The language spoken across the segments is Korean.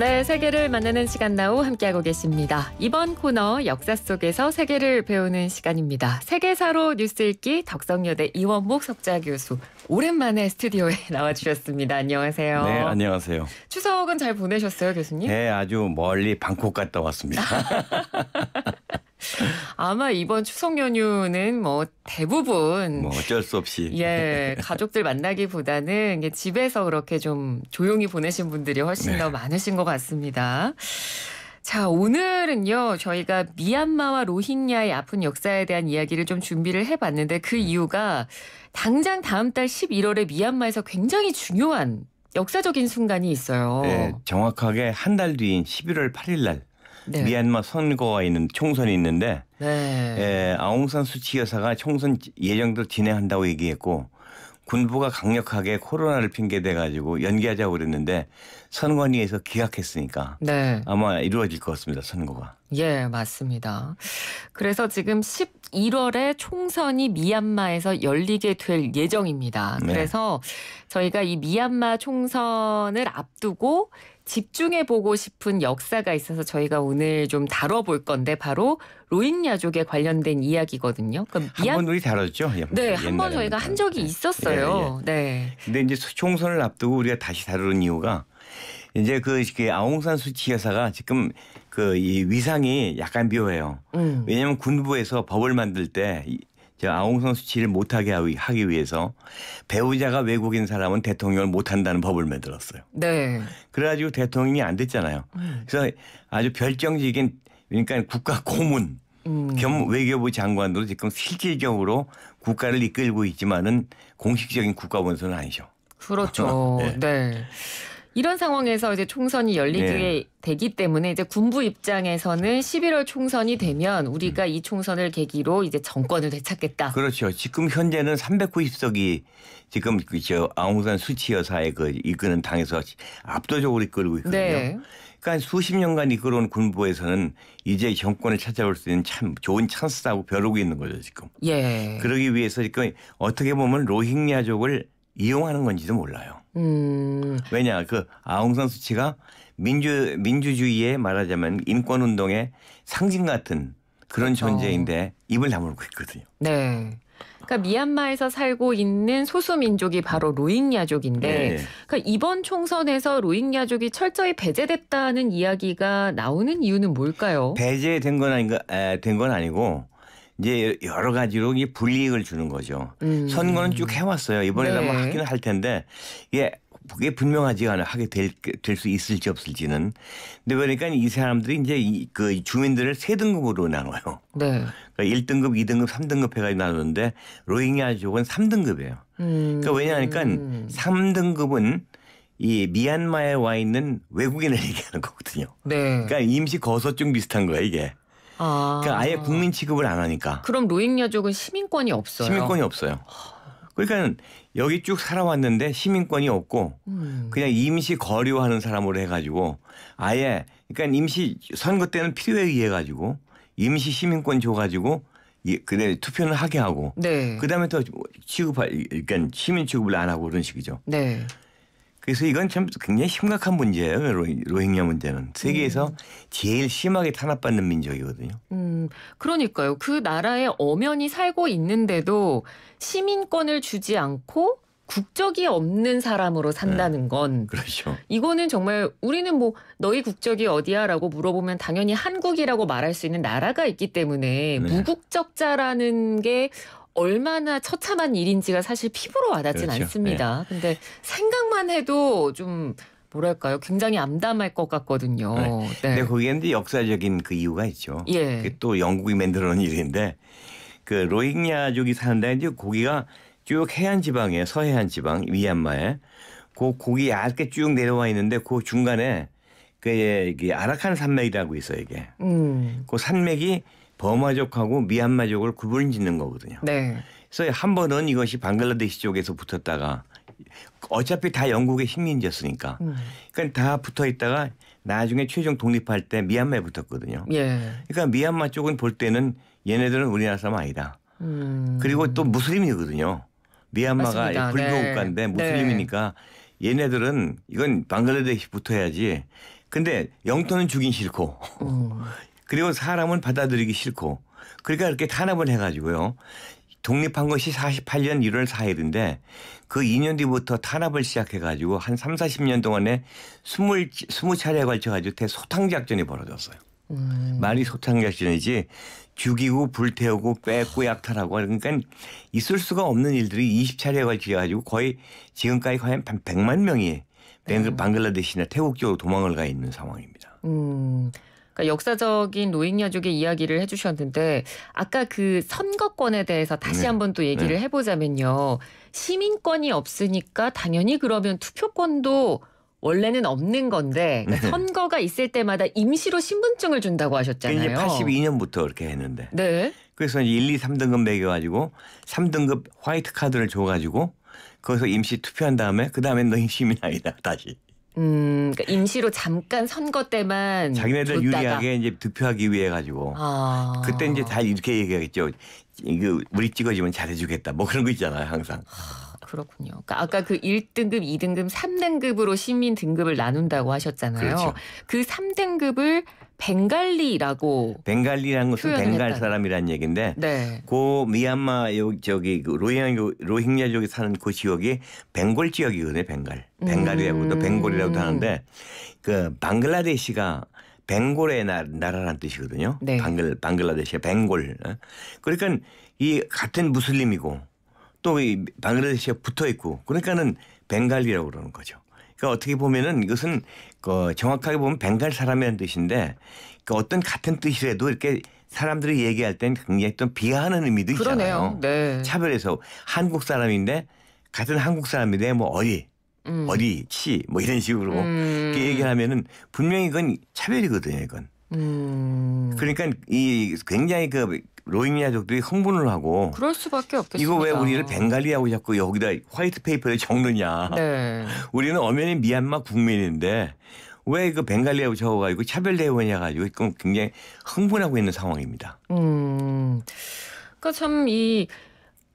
네, 세계를 만나는 시간 나우 함께하고 계십니다. 이번 코너 역사 속에서 세계를 배우는 시간입니다. 세계사로 뉴스 읽기 덕성여대 이원목 석좌 교수 오랜만에 스튜디오에 나와주셨습니다. 안녕하세요. 네, 안녕하세요. 추석은 잘 보내셨어요, 교수님? 네, 아주 멀리 방콕 갔다 왔습니다. 아마 이번 추석 연휴는 뭐 대부분 어쩔 수 없이 가족들 만나기보다는 이게 집에서 그렇게 좀 조용히 보내신 분들이 훨씬 더 많으신 것 같습니다. 자, 오늘은요 저희가 미얀마와 로힝야의 아픈 역사에 대한 이야기를 좀 준비를 해봤는데 그 이유가 당장 다음 달 11월에 미얀마에서 굉장히 중요한 역사적인 순간이 있어요. 네, 정확하게 한 달 뒤인 11월 8일 날 미얀마 선거가 있는 총선이 있는데 아웅산 수치 여사가 총선 예정대로 진행한다고 얘기했고 군부가 강력하게 코로나를 핑계대 가지고 연기하자고 그랬는데 선관위에서 기각했으니까 아마 이루어질 것 같습니다. 선거가. 예, 맞습니다. 그래서 지금 11월에 총선이 미얀마에서 열리게 될 예정입니다. 그래서 저희가 이 미얀마 총선을 앞두고 집중해보고 싶은 역사가 있어서 저희가 오늘 좀 다뤄볼 건데 바로 로힝야족에 관련된 이야기거든요. 그러니까 한 번 우리 다뤘죠? 네, 한 번 저희가 한 적이 있었어요. 네. 근데 이제 총선을 앞두고 우리가 다시 다루는 이유가 이제 그 아웅산 수치 여사가 지금 이 위상이 약간 묘해요. 왜냐하면 군부에서 법을 만들 때 아웅산 수치를 못하게 하기 위해서 배우자가 외국인 사람은 대통령을 못한다는 법을 만들었어요. 네. 그래가지고 대통령이 안 됐잖아요. 그래서 아주 별정적인 그러니까 국가 고문 겸 외교부 장관으로 지금 실질적으로 국가를 이끌고 있지만은 공식적인 국가 원수는 아니죠. 그렇죠. 네. 이런 상황에서 이제 총선이 열리게 되기 때문에 이제 군부 입장에서는 11월 총선이 되면 우리가 이 총선을 계기로 이제 정권을 되찾겠다. 그렇죠. 지금 현재는 390석이 지금 아웅산 수치 여사의 이끄는 당에서 압도적으로 이끌고 있거든요. 그러니까 수십 년간 이끌어온 군부에서는 이제 정권을 찾아올 수 있는 참 좋은 찬스라고 벼르고 있는 거죠 지금. 그러기 위해서 지금 어떻게 보면 로힝야족을 이용하는 건지도 몰라요. 왜냐 아웅산 수치가 민주주의에 말하자면 인권운동의 상징 같은 그런 존재인데 입을 다물고 있거든요. 네. 그러니까 미얀마에서 살고 있는 소수 민족이 바로 로힝야족인데 그러니까 이번 총선에서 로힝야족이 철저히 배제됐다는 이야기가 나오는 이유는 뭘까요? 배제된 건 아니고 이제 여러 가지로 불이익을 주는 거죠. 선거는 쭉 해왔어요. 이번에는 아마 하기는 할 텐데 그게 분명하지가 않아 하게 될 수 있을지 없을지는. 근데 그러니까 이 사람들이 이제 그 주민들을 세 등급으로 나눠요. 그러니까 1등급, 2등급, 3등급 해가지고 나누는데 로힝야족은 3등급이에요. 그러니까 왜냐하니까 3등급은 이 미얀마에 와 있는 외국인을 얘기하는 거거든요. 그러니까 임시 거소증 비슷한 거예요 이게. 그러니까 아예 국민 취급을 안 하니까. 그럼 로힝야족은 시민권이 없어요? 시민권이 없어요. 그러니까 여기 쭉 살아왔는데 시민권이 없고 그냥 임시 거류하는 사람으로 해가지고 아예 그러니까 임시 선거 때는 필요에 의해 가지고 임시 시민권 줘가지고 그래 투표는 하게 하고 그다음에 또 그러니까 시민 취급을 안 하고 그런 식이죠. 그래서 이건 참 굉장히 심각한 문제예요. 로힝야 문제는. 세계에서 제일 심하게 탄압받는 민족이거든요. 그러니까요. 그 나라에 엄연히 살고 있는데도 시민권을 주지 않고 국적이 없는 사람으로 산다는 건 그렇죠. 이거는 정말 우리는 뭐 너희 국적이 어디야라고 물어보면 당연히 한국이라고 말할 수 있는 나라가 있기 때문에 무국적자라는 게 얼마나 처참한 일인지가 사실 피부로 와닿진 않습니다. 근데 생각만 해도 좀 뭐랄까요? 굉장히 암담할 것 같거든요. 근데 거기에 이제 역사적인 그 이유가 있죠. 그게 또 영국이 만들어 놓은 일인데 그 로힝야족이 사는데 이제 거기가 쭉 해안 지방이에요. 서해안 지방 미얀마에. 그 거기 얇게 쭉 내려와 있는데 그 중간에 그 아라칸 산맥이라고 있어요 이게. 그 산맥이 버마족하고 미얀마족을 구분짓는 거거든요. 그래서 한 번은 이것이 방글라데시 쪽에서 붙었다가 어차피 다 영국의 식민지였으니까 그러니까 다 붙어 있다가 나중에 최종 독립할 때 미얀마에 붙었거든요. 그러니까 미얀마 쪽은 볼 때는 얘네들은 우리나라 사람 아니다. 그리고 또 무슬림이거든요. 미얀마가 맞습니다. 불교 국가인데 무슬림이니까 얘네들은 이건 방글라데시 붙어야지 근데 영토는 주긴 싫고 그리고 사람은 받아들이기 싫고 그러니까 이렇게 탄압을 해가지고요. 독립한 것이 48년 1월 4일인데 그 2년 뒤부터 탄압을 시작해가지고 한 3, 40년 동안에 20차례에 걸쳐가지고 대소탕작전이 벌어졌어요. 말이 소탕작전이지 죽이고 불태우고 뺏고 약탈하고 그러니까 있을 수가 없는 일들이 20차례에 걸쳐가지고 거의 지금까지 거의 한 100만 명이 방글라데시나 태국 쪽으로 도망을 가 있는 상황입니다. 그러니까 역사적인 로힝야족의 이야기를 해주셨는데 아까 그 선거권에 대해서 다시 한번 또 얘기를 해보자면요. 시민권이 없으니까 당연히 그러면 투표권도 원래는 없는 건데 그러니까 선거가 있을 때마다 임시로 신분증을 준다고 하셨잖아요. 이제 82년부터 그렇게 했는데. 네. 그래서 이제 1, 2, 3등급 매겨가지고 3등급 화이트 카드를 줘가지고 거기서 임시 투표한 다음에 그다음에 너희 시민 아니다 다시. 그러니까 임시로 잠깐 선거 때만 자기네들 줬다가. 유리하게 이제 득표하기 위해 가지고 그때 이제 다 이렇게 얘기하겠죠. 이거 우리 찍어주면 잘해주겠다. 뭐 그런 거 있잖아요, 항상. 그렇군요. 그러니까 아까 그 1등급, 2등급, 3등급으로 시민 등급을 나눈다고 하셨잖아요. 그렇죠. 그 3등급을 벵갈리라고. 벵갈리라는 것은 벵갈 사람이라는 얘기인데 네. 그 미얀마 저기 로힝야족이 사는 그 지역이 벵골 지역이거든요. 벵갈이라고도 벵골이라고도 하는데 그 방글라데시가 벵골의 나라라는 뜻이거든요. 네. 방글라데시가 벵골. 그러니까 이 같은 무슬림이고 또 이 방글라데시가 붙어 있고 그러니까는 벵갈이라고 그러는 거죠. 그러니까 어떻게 보면은 이것은 그 정확하게 보면 벵갈 사람이라는 뜻인데 그 어떤 같은 뜻이라도 이렇게 사람들이 얘기할 땐 굉장히 또 비하하는 의미도 있잖아요. 네. 차별해서 한국 사람인데 같은 한국 사람인데 뭐 어디 치 뭐 이런 식으로 이렇게 얘기를 하면은 분명히 이건 차별이거든요. 이건. 그러니까 이 굉장히 그 로힝야족들이 흥분을 하고 그럴 수밖에 없겠습니다. 이거 왜 우리를 bengal이라고 자꾸 여기다 화이트 페이퍼에 적느냐. 네. 우리는 엄연히 미얀마 국민인데 왜 그 bengal이라고 적어가지고 차별 대우냐 가지고 굉장히 흥분하고 있는 상황입니다. 그러니까 참 이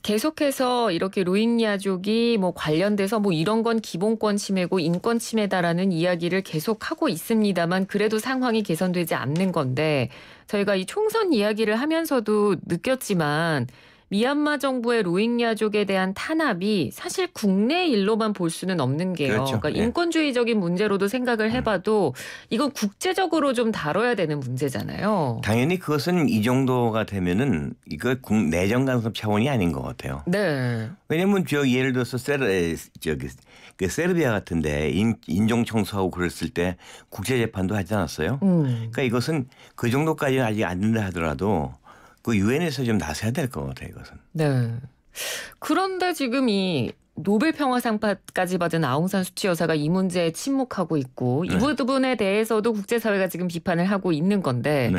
계속해서 이렇게 로힝야족이 뭐 관련돼서 뭐 이런 건 기본권 침해고 인권 침해다라는 이야기를 계속하고 있습니다만 그래도 상황이 개선되지 않는 건데 저희가 이 총선 이야기를 하면서도 느꼈지만 미얀마 정부의 로힝야족에 대한 탄압이 사실 국내 일로만 볼 수는 없는 게요. 그렇죠. 그러니까 인권주의적인 문제로도 생각을 해봐도 이건 국제적으로 좀 다뤄야 되는 문제잖아요. 당연히 그것은 이 정도가 되면은 이거 내정 간섭 차원이 아닌 것 같아요. 네. 왜냐하면 예를 들어서 세르비아 같은데 인종 청소하고 그랬을 때 국제재판도 하지 않았어요. 그러니까 이것은 그 정도까지는 아직 안 된다 하더라도 그 유엔에서 좀 나서야 될 것 같아요. 이것은. 네. 그런데 지금 이 노벨 평화상까지 받은 아웅산 수치 여사가 이 문제에 침묵하고 있고 이 부분에 대해서도 국제사회가 지금 비판을 하고 있는 건데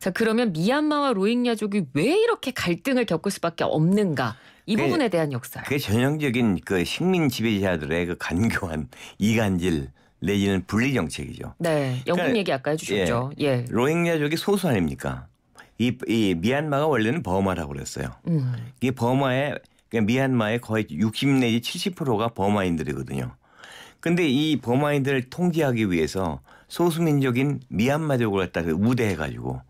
자 그러면 미얀마와 로힝야족이 왜 이렇게 갈등을 겪을 수밖에 없는가? 이 부분에 대한 역사. 그게 전형적인 그 식민 지배자들의 그 간교한 이간질 내지는 분리 정책이죠. 네. 영국 그러니까, 얘기 아까 해주셨죠. 예. 로힝야족이 소수 아닙니까? 이 미얀마가 원래는 버마라고 그랬어요. 이 미얀마의 거의 60 내지 70%가 버마인들이거든요. 근데 이 버마인들을 통제하기 위해서 소수민족인 미얀마족을 갖다가 우대해가지고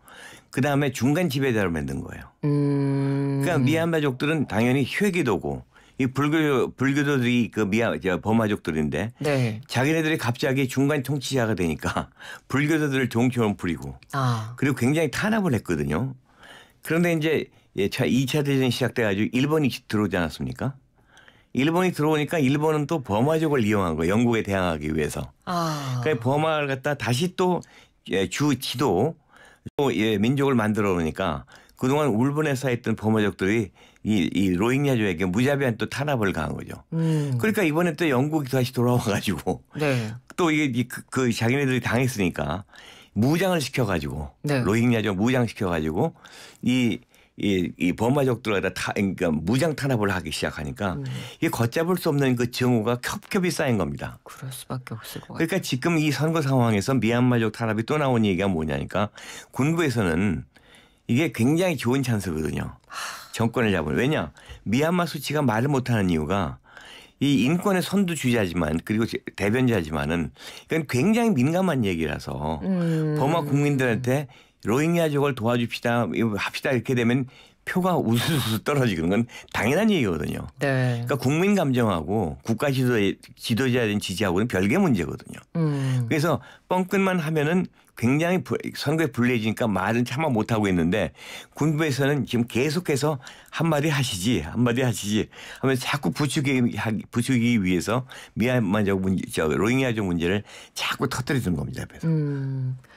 그 다음에 중간 지배자로 만든 거예요. 그러니까 미얀마족들은 당연히 회기도고 이 불교도들이 그 버마족들인데 자기네들이 갑자기 중간 통치자가 되니까 불교도들을 종처럼 부리고 그리고 굉장히 탄압을 했거든요. 그런데 이제 2차 대전이 시작돼가지고 일본이 들어오지 않았습니까? 일본이 들어오니까 일본은 또 버마족을 이용한 거예요. 영국에 대항하기 위해서. 그러니까 버마를 갖다 다시 또 주 지도 또 민족을 만들어 놓으니까 그동안 울분에서 했던 버마족들이 이 로힝야족에게 무자비한 또 탄압을 가한 거죠. 그러니까 이번에 또 영국이 다시 돌아와가지고 또 이게 그 자기네들이 당했으니까 무장을 시켜가지고 로힝야족 무장시켜가지고 이 버마족들을 그러니까 무장 탄압을 하기 시작하니까 이게 걷잡을 수 없는 그 증오가 겹겹이 쌓인 겁니다. 그럴 수밖에 없을 것 같아요. 그러니까 지금 이 선거 상황에서 미얀마족 탄압이 또 나온 얘기가 뭐냐니까 군부에서는 이게 굉장히 좋은 찬스거든요. 정권을 잡으면. 왜냐? 미얀마 수치가 말을 못하는 이유가 이 인권의 선두주자지만 그리고 대변자지만은 이건 굉장히 민감한 얘기라서 버마 국민들한테 로힝야족을 도와줍시다 합시다 이렇게 되면 표가 우수수 떨어지는 건 당연한 얘기거든요. 네. 그러니까 국민 감정하고 국가 지도자에 대한 지지하고는 별개 문제거든요. 그래서 뻥끗만 하면은 굉장히 선거에 불리해지니까 말은 차마 못하고 있는데 군부에서는 지금 계속해서 한마디 하시지 하면서 자꾸 부추기기 위해서 미얀마적 문제, 로힝야족 문제를 자꾸 터뜨리는 겁니다. 앞에서.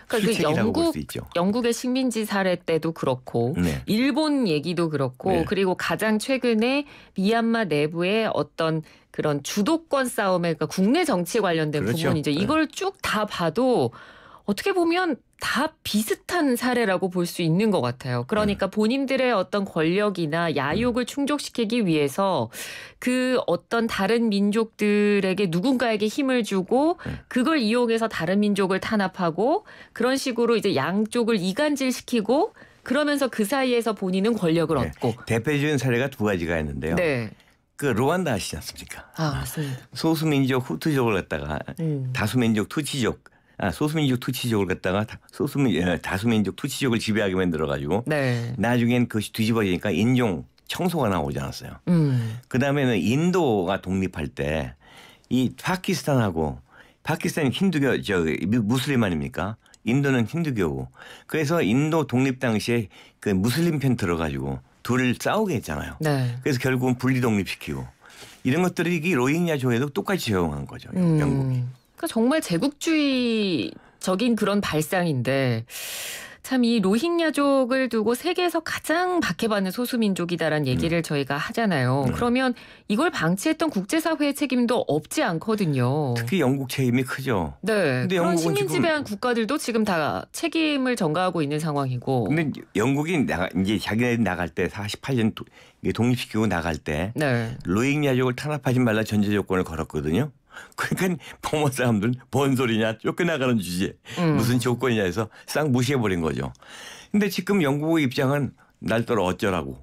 그러니까 그 영국의 식민지 사례 때도 그렇고 네. 일본 얘기도 그렇고 네. 그리고 가장 최근에 미얀마 내부의 어떤 그런 주도권 싸움에 그러니까 국내 정치 관련된 그렇죠. 부분이죠. 네. 이걸 쭉 다 봐도 어떻게 보면 다 비슷한 사례라고 볼 수 있는 것 같아요. 그러니까 본인들의 어떤 권력이나 야욕을 충족시키기 위해서 그 어떤 다른 민족들에게 누군가에게 힘을 주고 그걸 이용해서 다른 민족을 탄압하고 그런 식으로 이제 양쪽을 이간질시키고 그러면서 그 사이에서 본인은 권력을 네. 얻고. 대표적인 사례가 두 가지가 있는데요. 네. 그 루안다 아시지 않습니까? 맞습니다. 소수민족 후투족을 갖다가 다수민족 투치족 소수민족 투치족을 갖다가 다수민족 투치족을 지배하게 만들어가지고 네. 나중엔 그것이 뒤집어지니까 인종 청소가 나오지 않았어요. 그다음에는 인도가 독립할 때 이 파키스탄이 힌두교 무슬림 아닙니까? 인도는 힌두교고 그래서 인도 독립 당시에 그 무슬림 편 들어가지고 둘을 싸우게 했잖아요. 네. 그래서 결국은 분리 독립시키고 이런 것들이 이 로힝야족에도 똑같이 적용한 거죠. 영국이. 그러니까 정말 제국주의적인 그런 발상인데 참 이 로힝야족을 두고 세계에서 가장 박해받는 소수민족이다라는 얘기를 저희가 하잖아요. 그러면 이걸 방치했던 국제사회의 책임도 없지 않거든요. 특히 영국 책임이 크죠. 네. 근데 그런 영국은 식민지배한 국가들도 지금 다 책임을 전가하고 있는 상황이고. 근데 영국이 이제 자기네들이 나갈 때 48년 독립시키고 나갈 때 네. 로힝야족을 탄압하지 말라 전제 조건을 걸었거든요. 그러니까 버마 사람들은 뭔 소리냐 쫓겨나가는 주제 무슨 조건이냐 해서 싹 무시해버린 거죠. 근데 지금 영국의 입장은 날 떠나 어쩌라고.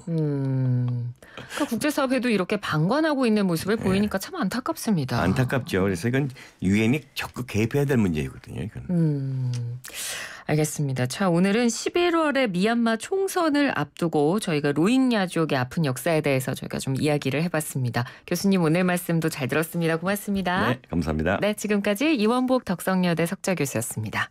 그러니까 국제사회도 이렇게 방관하고 있는 모습을 보이니까 참 안타깝습니다. 안타깝죠. 그래서 이건 유엔이 적극 개입해야 될 문제거든요. 이건. 알겠습니다. 자, 오늘은 11월에 미얀마 총선을 앞두고 저희가 로힝야족의 아픈 역사에 대해서 저희가 좀 이야기를 해봤습니다. 교수님 오늘 말씀도 잘 들었습니다. 고맙습니다. 네, 감사합니다. 네, 지금까지 이원복 덕성여대 석좌 교수였습니다.